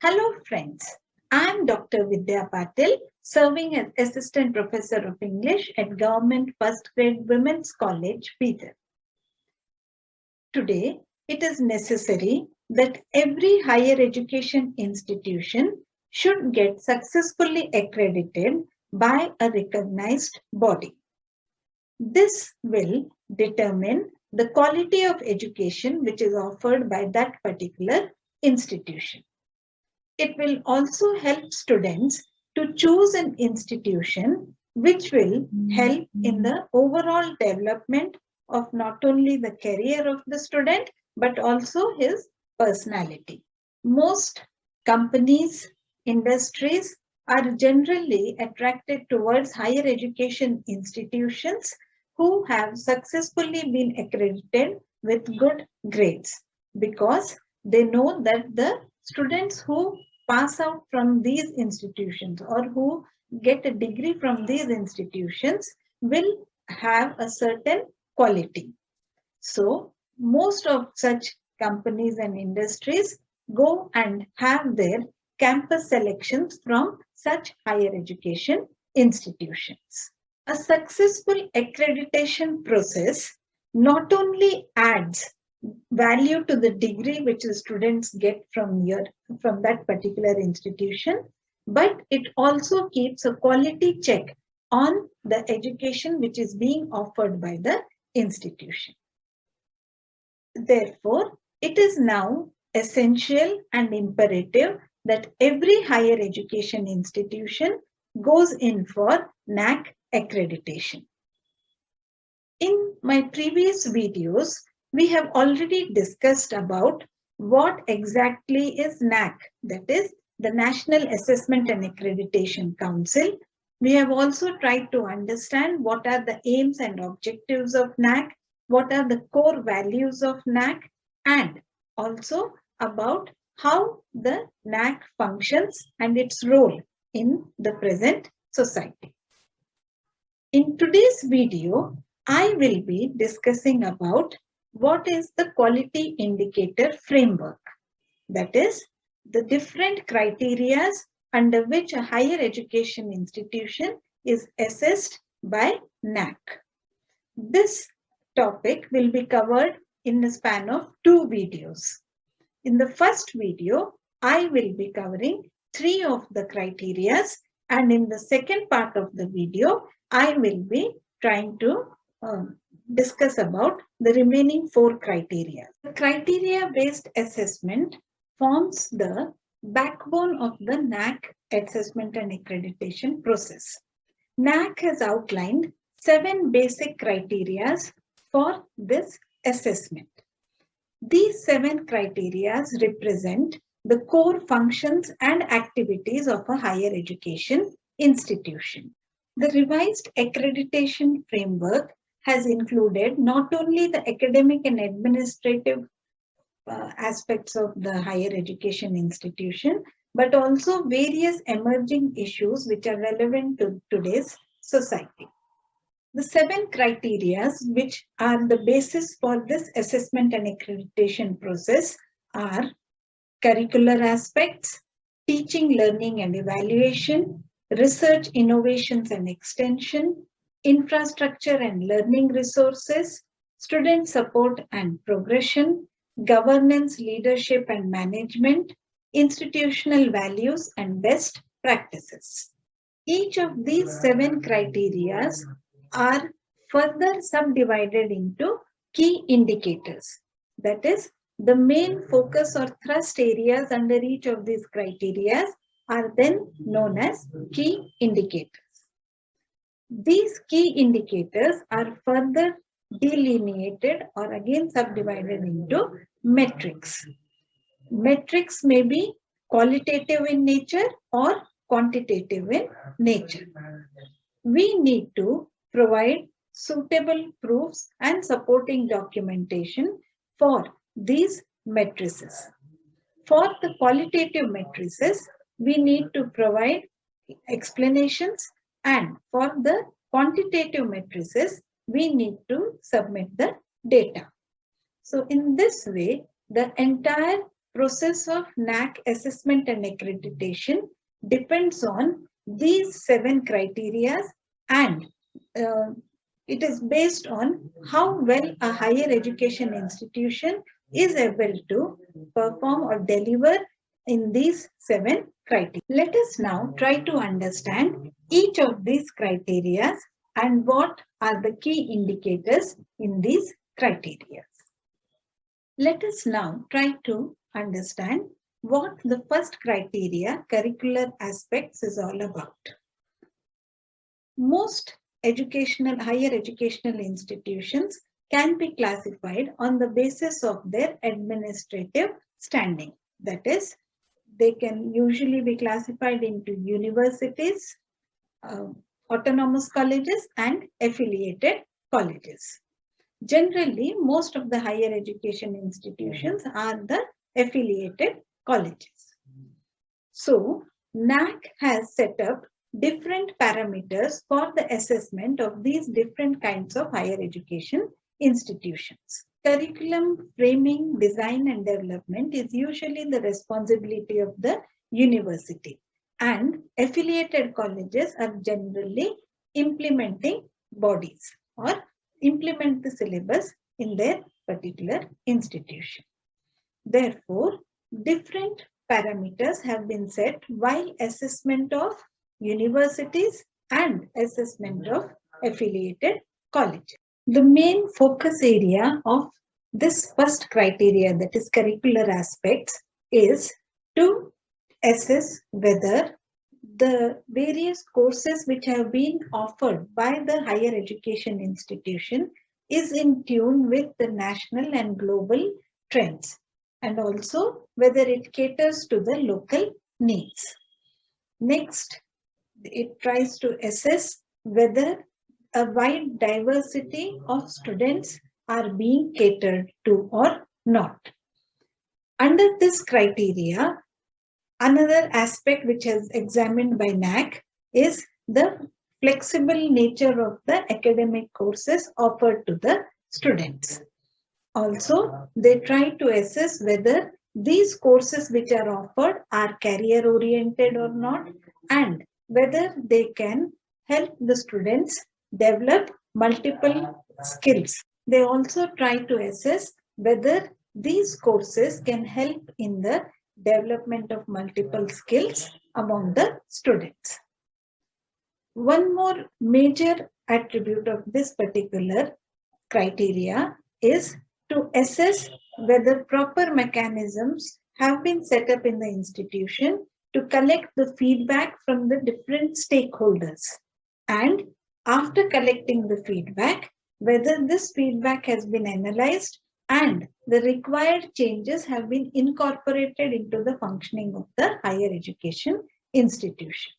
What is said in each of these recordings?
Hello friends, I am Dr. Vidya Patil, serving as Assistant Professor of English at Government First Grade Women's College, Bidar. Today, it is necessary that every higher education institution should get successfully accredited by a recognized body. This will determine the quality of education which is offered by that particular institution. It will also help students to choose an institution which will help in the overall development of not only the career of the student but also his personality. Most companies, industries are generally attracted towards higher education institutions who have successfully been accredited with good grades because they know that the students who pass out from these institutions or who get a degree from these institutions will have a certain quality. So most of such companies and industries go and have their campus selections from such higher education institutions. A successful accreditation process not only adds value to the degree which the students get from that particular institution, but it also keeps a quality check on the education which is being offered by the institution. Therefore, it is now essential and imperative that every higher education institution goes in for NAAC accreditation. In my previous videos, we have already discussed about what exactly is NAAC, that is the National Assessment and Accreditation Council. We have also tried to understand what are the aims and objectives of NAAC, what are the core values of NAAC, and also about how the NAAC functions and its role in the present society. In today's video, I will be discussing about what is the quality indicator framework, that is the different criteria under which a higher education institution is assessed by NAAC. This topic will be covered in the span of 2 videos. In the first video, I will be covering 3 of the criteria, and in the second part of the video, I will be trying to discuss about the remaining 4 criteria. The criteria-based assessment forms the backbone of the NAAC assessment and accreditation process. NAAC has outlined 7 basic criteria for this assessment. These 7 criteria represent the core functions and activities of a higher education institution. The revised accreditation framework has included not only the academic and administrative aspects of the higher education institution, but also various emerging issues which are relevant to today's society. The 7 criteria which are the basis for this assessment and accreditation process are curricular aspects, teaching, learning and evaluation, research, innovations and extension, infrastructure and learning resources, student support and progression, governance, leadership and management, institutional values and best practices. Each of these 7 criteria are further subdivided into key indicators. That is, the main focus or thrust areas under each of these criteria are then known as key indicators. These key indicators are further delineated or again subdivided into metrics. Metrics may be qualitative in nature or quantitative in nature. We need to provide suitable proofs and supporting documentation for these matrices. For the qualitative matrices, we need to provide explanations, and for the quantitative matrices, we need to submit the data. So in this way, the entire process of NAAC assessment and accreditation depends on these 7 criteria, and it is based on how well a higher education institution is able to perform or deliver in these 7 criteria. Let us now try to understand each of these criteria and what are the key indicators in these criteria. Let us now try to understand what the first criteria, curricular aspects, is all about. Most higher educational institutions can be classified on the basis of their administrative standing. That is, they can usually be classified into universities, autonomous colleges, and affiliated colleges. Generally, most of the higher education institutions are the affiliated colleges. So, NAAC has set up different parameters for the assessment of these different kinds of higher education institutions. Curriculum framing, design, and development is usually the responsibility of the university, and affiliated colleges are generally implementing bodies or implement the syllabus in their particular institution. Therefore, different parameters have been set while assessment of universities and assessment of affiliated colleges. The main focus area of this first criteria, that is curricular aspects, is to assess whether the various courses which have been offered by the higher education institution is in tune with the national and global trends, and also whether it caters to the local needs. Next, it tries to assess whether a wide diversity of students are being catered to or not. Under this criteria, another aspect which is examined by NAAC is the flexible nature of the academic courses offered to the students. Also, they try to assess whether these courses which are offered are career oriented or not, and whether they can help the students develop multiple skills. They also try to assess whether these courses can help in the development of multiple skills among the students. One more major attribute of this particular criteria is to assess whether proper mechanisms have been set up in the institution to collect the feedback from the different stakeholders, and after collecting the feedback, whether this feedback has been analyzed and the required changes have been incorporated into the functioning of the higher education institution.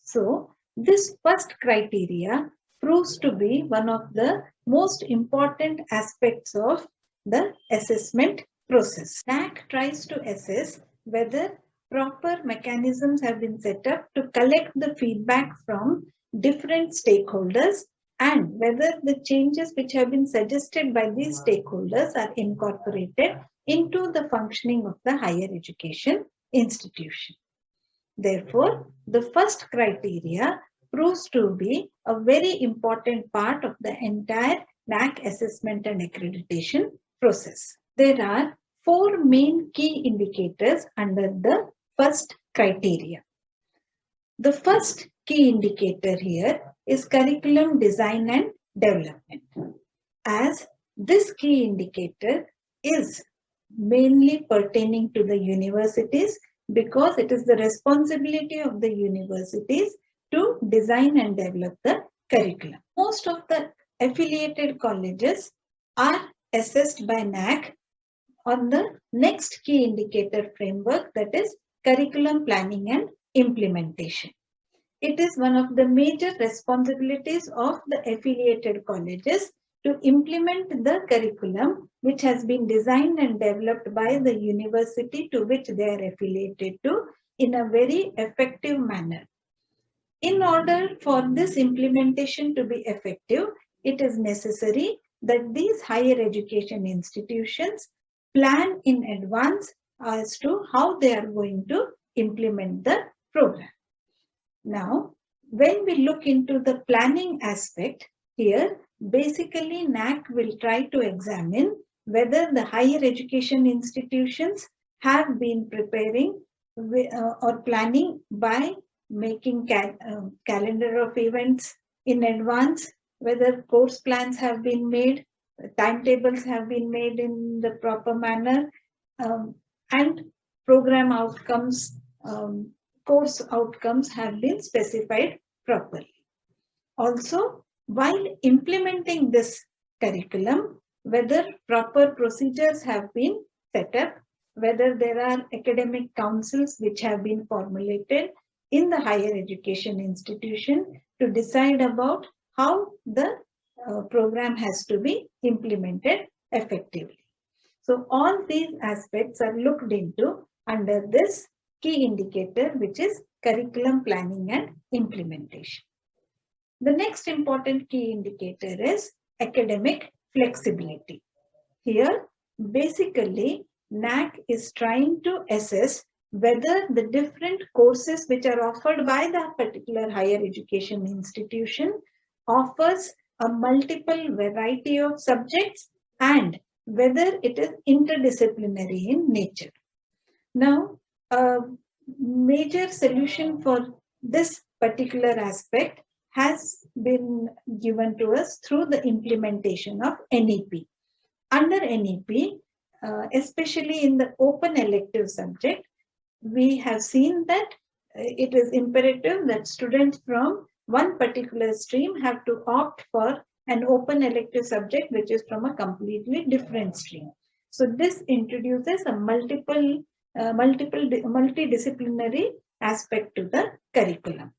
So, this first criteria proves to be one of the most important aspects of the assessment process. NAAC tries to assess whether proper mechanisms have been set up to collect the feedback from different stakeholders, and whether the changes which have been suggested by these stakeholders are incorporated into the functioning of the higher education institution. Therefore, the first criteria proves to be a very important part of the entire NAAC assessment and accreditation process. There are 4 main key indicators under the first criteria. The first key indicator here is curriculum design and development, as this key indicator is mainly pertaining to the universities, because it is the responsibility of the universities to design and develop the curriculum. Most of the affiliated colleges are assessed by NAAC on the next key indicator framework, that is curriculum planning and implementation. It is one of the major responsibilities of the affiliated colleges to implement the curriculum which has been designed and developed by the university to which they are affiliated to in a very effective manner. In order for this implementation to be effective, it is necessary that these higher education institutions plan in advance as to how they are going to implement the program. Now, when we look into the planning aspect, here basically NAAC will try to examine whether the higher education institutions have been preparing or planning by making calendar of events in advance, whether course plans have been made, timetables have been made in the proper manner, and program outcomes, course outcomes have been specified properly. Also, while implementing this curriculum, whether proper procedures have been set up, whether there are academic councils which have been formulated in the higher education institution to decide about how the program has to be implemented effectively. So all these aspects are looked into under this key indicator, which is curriculum planning and implementation. The next important key indicator is academic flexibility. Here, basically, NAAC is trying to assess whether the different courses which are offered by that particular higher education institution offers a multiple variety of subjects and whether it is interdisciplinary in nature. Now, a major solution for this particular aspect has been given to us through the implementation of NEP. Under NEP, especially in the open elective subject, we have seen that it is imperative that students from one particular stream have to opt for an open elective subject which is from a completely different stream. So this introduces a multidisciplinary aspect to the curriculum.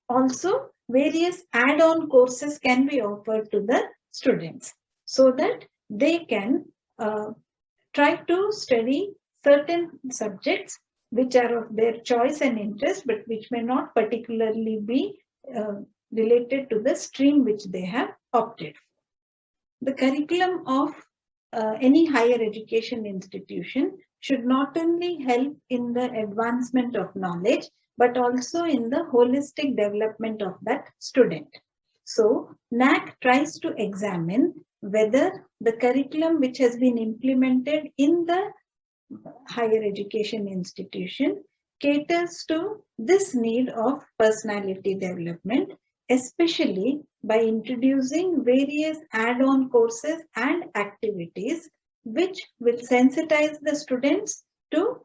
Also, various add-on courses can be offered to the students so that they can try to study certain subjects which are of their choice and interest, but which may not particularly be related to the stream which they have opted for. The curriculum of any higher education institution should not only help in the advancement of knowledge, but also in the holistic development of that student. So, NAAC tries to examine whether the curriculum which has been implemented in the higher education institution caters to this need of personality development, especially by introducing various add-on courses and activities which will sensitize the students to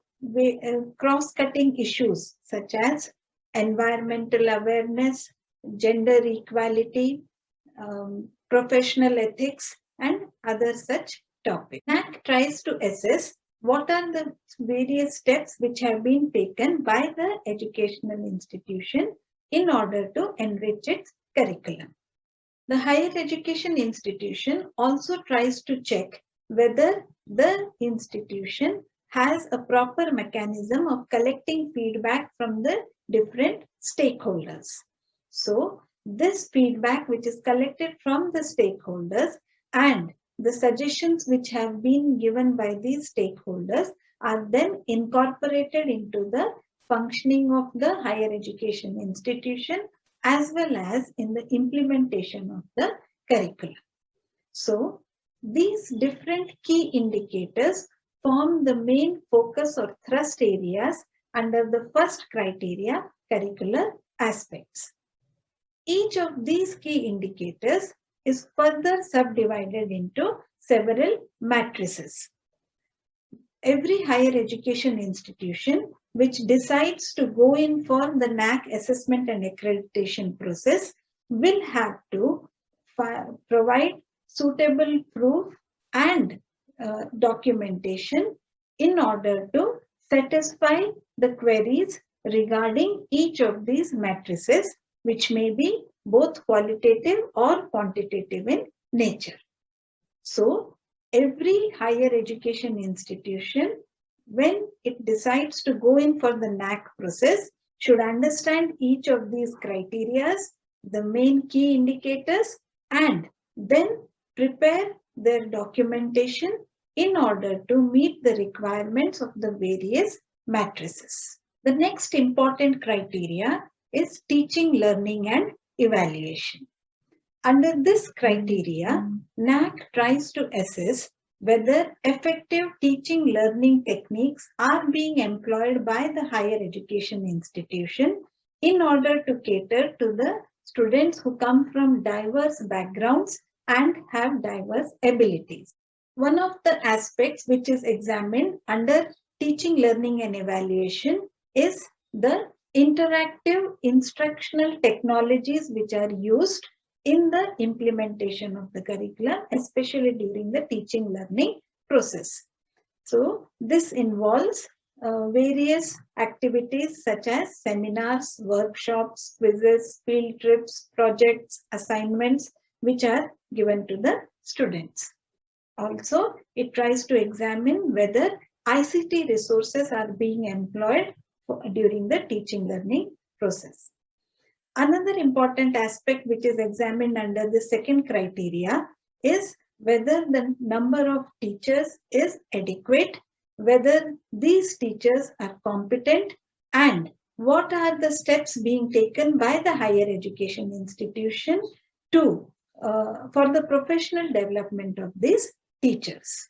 cross-cutting issues such as environmental awareness, gender equality, professional ethics, and other such topics. NAAC tries to assess what are the various steps which have been taken by the educational institution in order to enrich its curriculum. The higher education institution also tries to check whether the institution has a proper mechanism of collecting feedback from the different stakeholders. So, this feedback which is collected from the stakeholders and the suggestions which have been given by these stakeholders are then incorporated into the functioning of the higher education institution as well as in the implementation of the curriculum. So, these different key indicators form the main focus or thrust areas under the first criteria, curricular aspects. Each of these key indicators is further subdivided into several matrices. Every higher education institution which decides to go in for the NAAC assessment and accreditation process will have to provide suitable proof and documentation in order to satisfy the queries regarding each of these matrices, which may be both qualitative or quantitative in nature. So, every higher education institution, when it decides to go in for the NAAC process, should understand each of these criteria, the main key indicators, and then prepare their documentation in order to meet the requirements of the various matrices. The next important criteria is teaching, learning, and evaluation. Under this criteria, NAAC tries to assess whether effective teaching learning techniques are being employed by the higher education institution in order to cater to the students who come from diverse backgrounds and have diverse abilities. One of the aspects which is examined under teaching, learning, and evaluation is the interactive instructional technologies which are used in the implementation of the curriculum, especially during the teaching learning process. So this involves various activities such as seminars, workshops, quizzes, field trips, projects, assignments, which are given to the students. Also, it tries to examine whether ICT resources are being employed during the teaching learning process. Another important aspect which is examined under the second criteria is whether the number of teachers is adequate, whether these teachers are competent, and what are the steps being taken by the higher education institution to for the professional development of these teachers.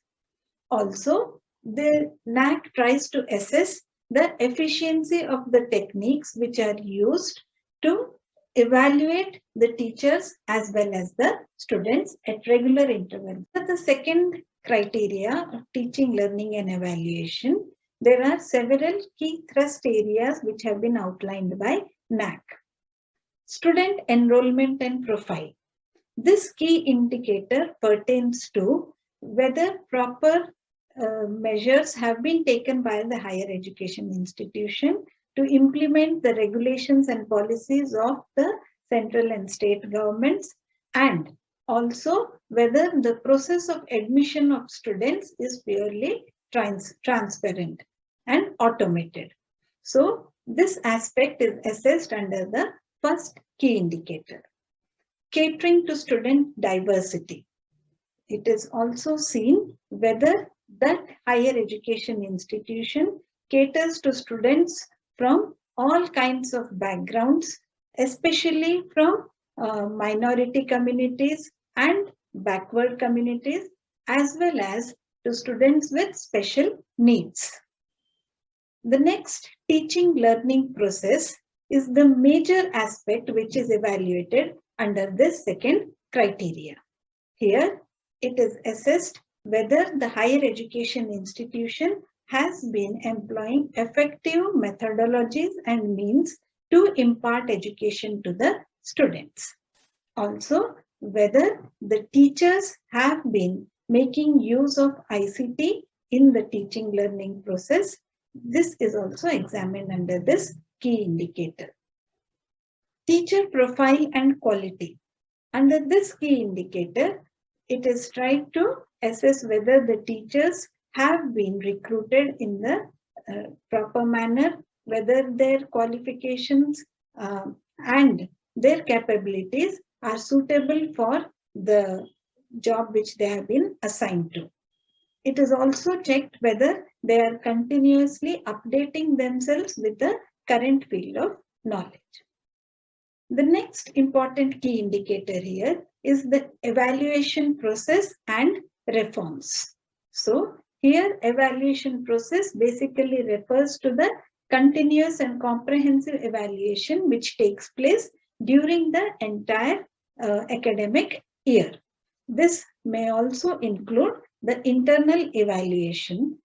Also, the NAAC tries to assess the efficiency of the techniques which are used to evaluate the teachers as well as the students at regular intervals. For the second criteria of teaching, learning, and evaluation, there are several key thrust areas which have been outlined by NAAC. Student enrollment and profile. This key indicator pertains to whether proper measures have been taken by the higher education institution to implement the regulations and policies of the central and state governments, and also whether the process of admission of students is purely transparent and automated. So this aspect is assessed under the first key indicator. Catering to student diversity. It is also seen whether that higher education institution caters to students from all kinds of backgrounds, especially from minority communities and backward communities, as well as to students with special needs. The next teaching learning process is the major aspect which is evaluated under this second criteria. Here, it is assessed whether the higher education institution has been employing effective methodologies and means to impart education to the students. Also, whether the teachers have been making use of ICT in the teaching learning process. This is also examined under this key indicator. Teacher profile and quality. Under this key indicator, it is tried to assess whether the teachers have been recruited in the proper manner, whether their qualifications and their capabilities are suitable for the job which they have been assigned to. It is also checked whether they are continuously updating themselves with the current field of knowledge. The next important key indicator here is the evaluation process and reforms. So here evaluation process basically refers to the continuous and comprehensive evaluation which takes place during the entire academic year. This may also include the internal evaluation,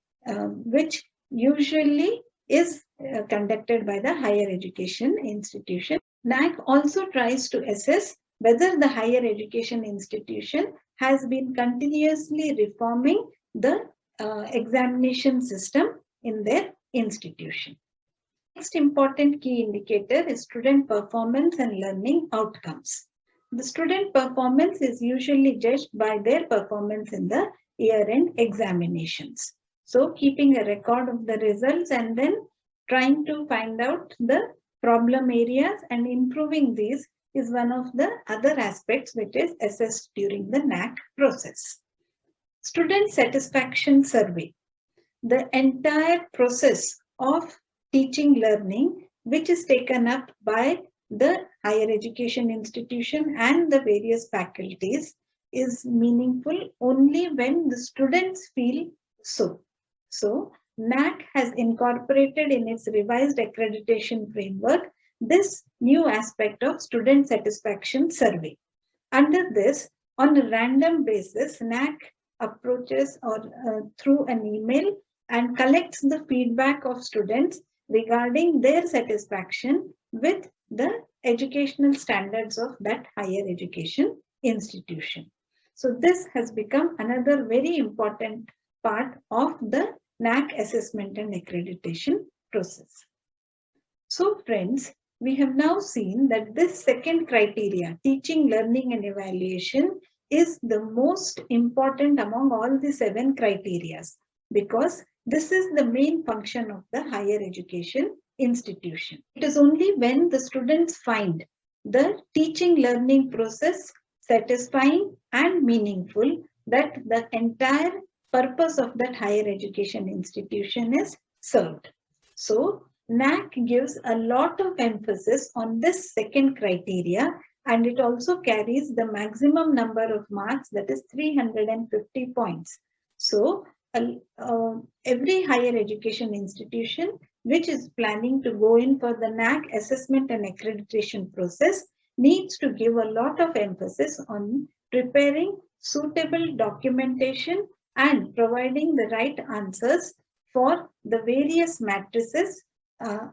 which usually is conducted by the higher education institution. NAAC also tries to assess whether the higher education institution has been continuously reforming the examination system in their institution. Next important key indicator is student performance and learning outcomes. The student performance is usually judged by their performance in the year-end examinations. So keeping a record of the results and then trying to find out the problem areas and improving these is one of the other aspects which is assessed during the NAAC process. Student satisfaction survey. The entire process of teaching learning, which is taken up by the higher education institution and the various faculties, is meaningful only when the students feel so. So, NAAC has incorporated in its revised accreditation framework this new aspect of student satisfaction survey. Under this, on a random basis, NAAC approaches or through an email and collects the feedback of students regarding their satisfaction with the educational standards of that higher education institution. So this has become another very important part of the NAAC assessment and accreditation process. So friends, we have now seen that this second criteria, teaching, learning and evaluation, is the most important among all the 7 criteria, because this is the main function of the higher education institution. It is only when the students find the teaching learning process satisfying and meaningful that the entire purpose of that higher education institution is served. So NAAC gives a lot of emphasis on this second criteria, and it also carries the maximum number of marks, that is 350 points. So every higher education institution which is planning to go in for the NAAC assessment and accreditation process needs to give a lot of emphasis on preparing suitable documentation and providing the right answers for the various matrices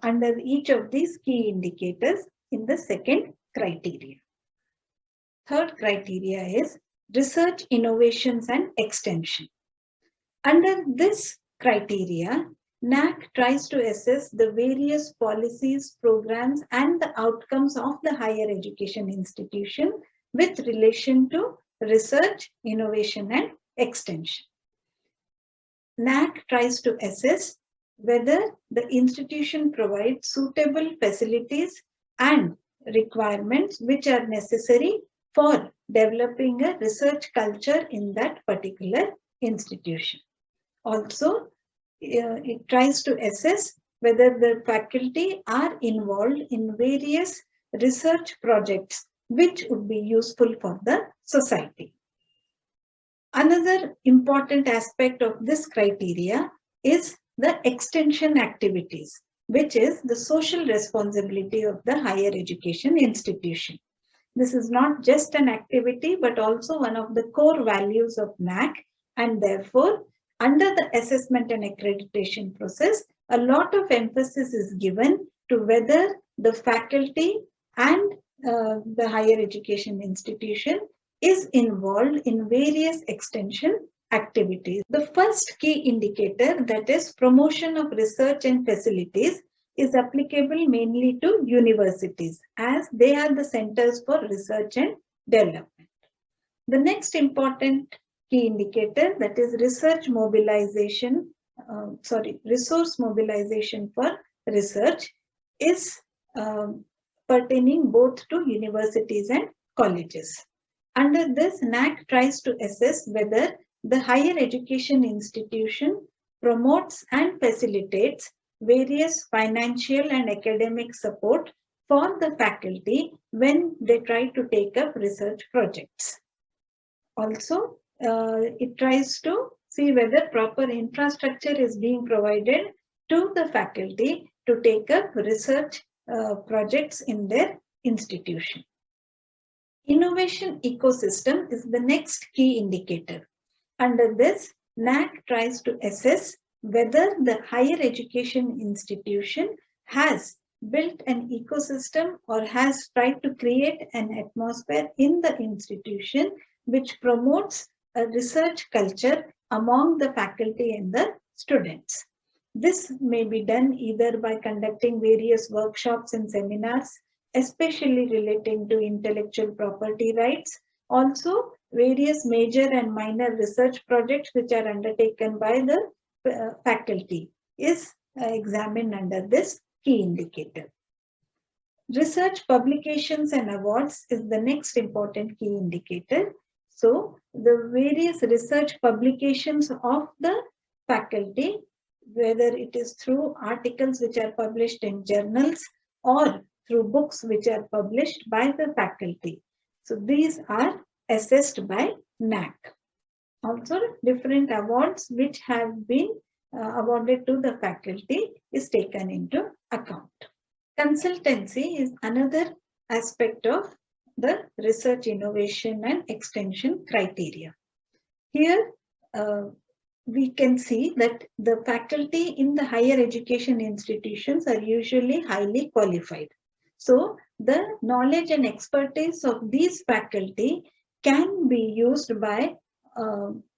under each of these key indicators in the second criteria. Third criteria is research, innovations and extension. Under this criteria, NAAC tries to assess the various policies, programs and the outcomes of the higher education institution with relation to research, innovation and extension. NAAC tries to assess whether the institution provides suitable facilities and requirements which are necessary for developing a research culture in that particular institution. Also, it tries to assess whether the faculty are involved in various research projects which would be useful for the society. Another important aspect of this criteria is the extension activities, which is the social responsibility of the higher education institution. This is not just an activity, but also one of the core values of NAAC, and therefore, under the assessment and accreditation process, a lot of emphasis is given to whether the faculty and the higher education institution is involved in various extension activities. The first key indicator, that is promotion of research and facilities, is applicable mainly to universities as they are the centers for research and development. The next important key indicator, that is resource mobilization for research, is pertaining both to universities and colleges. Under this, NAAC tries to assess whether the higher education institution promotes and facilitates various financial and academic support for the faculty when they try to take up research projects. Also, it tries to see whether proper infrastructure is being provided to the faculty to take up research projects in their institution. Innovation ecosystem is the next key indicator. Under this, NAAC tries to assess whether the higher education institution has built an ecosystem or has tried to create an atmosphere in the institution which promotes a research culture among the faculty and the students. This may be done either by conducting various workshops and seminars, especially relating to intellectual property rights. Also, various major and minor research projects which are undertaken by the faculty is examined under this key indicator. Research publications and awards is the next important key indicator. So the various research publications of the faculty, whether it is through articles which are published in journals or through books which are published by the faculty. So these are assessed by NAAC. Also, different awards which have been awarded to the faculty is taken into account. Consultancy is another aspect of the research, innovation and extension criteria. Here, we can see that the faculty in the higher education institutions are usually highly qualified. So, the knowledge and expertise of these faculty can be used by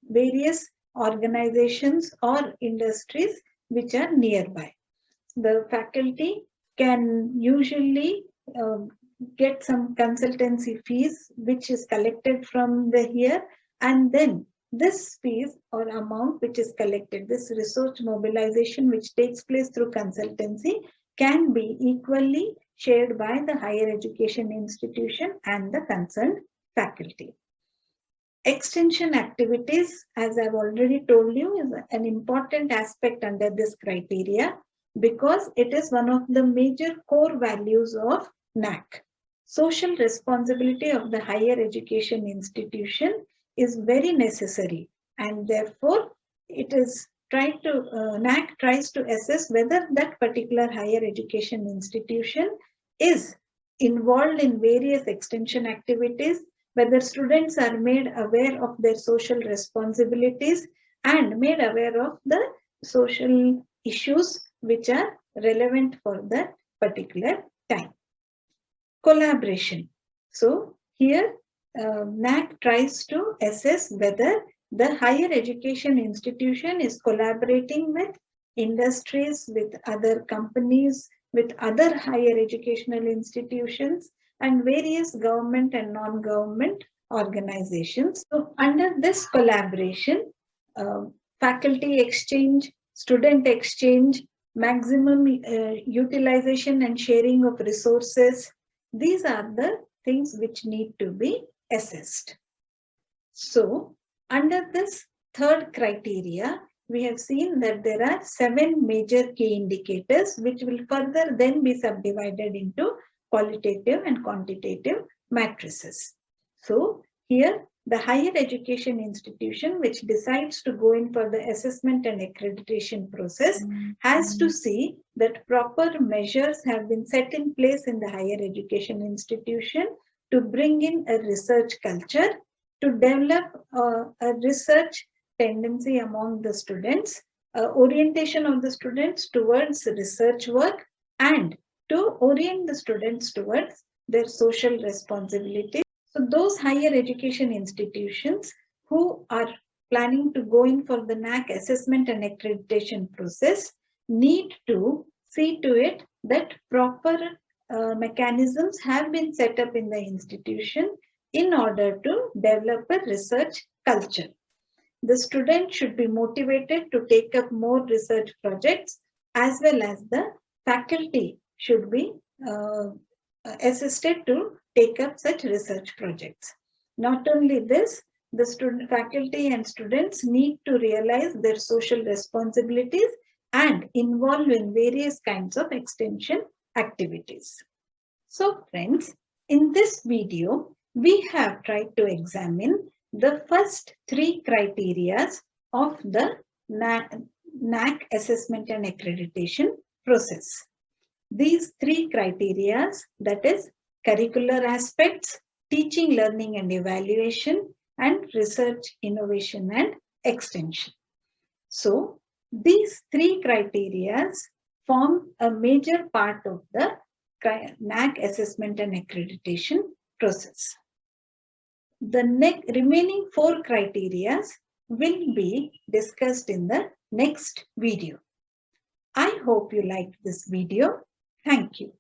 various organizations or industries which are nearby. The faculty can usually get some consultancy fees which is collected from the here, and then this fees or amount which is collected, this resource mobilization which takes place through consultancy, can be equally shared by the higher education institution and the concerned faculty. Extension activities, as I've already told you, is an important aspect under this criteria because it is one of the major core values of NAAC. Social responsibility of the higher education institution is very necessary, and therefore it is NAAC tries to assess whether that particular higher education institution is involved in various extension activities, whether students are made aware of their social responsibilities and made aware of the social issues which are relevant for that particular time. Collaboration. So here NAAC tries to assess whether the higher education institution is collaborating with industries, with other companies, with other higher educational institutions and various government and non-government organizations. So under this collaboration, faculty exchange, student exchange, maximum utilization and sharing of resources, these are the things which need to be assessed. So under this third criteria, we have seen that there are 7 major key indicators which will further then be subdivided into qualitative and quantitative matrices. So here the higher education institution which decides to go in for the assessment and accreditation process has to see that proper measures have been set in place in the higher education institution to bring in a research culture, to develop a research tendency among the students, orientation of the students towards research work, and to orient the students towards their social responsibility. So those higher education institutions who are planning to go in for the NAAC assessment and accreditation process need to see to it that proper mechanisms have been set up in the institution in order to develop a research culture. The student should be motivated to take up more research projects, as well as the faculty should be assisted to take up such research projects. Not only this, the faculty and students need to realize their social responsibilities and involve in various kinds of extension activities. So friends, in this video, we have tried to examine the first 3 criteria of the NAAC assessment and accreditation process. These 3 criteria, that is curricular aspects, teaching, learning and evaluation, and research, innovation and extension. So these 3 criteria form a major part of the NAAC assessment and accreditation process. The remaining 4 criteria will be discussed in the next video. I hope you liked this video. Thank you.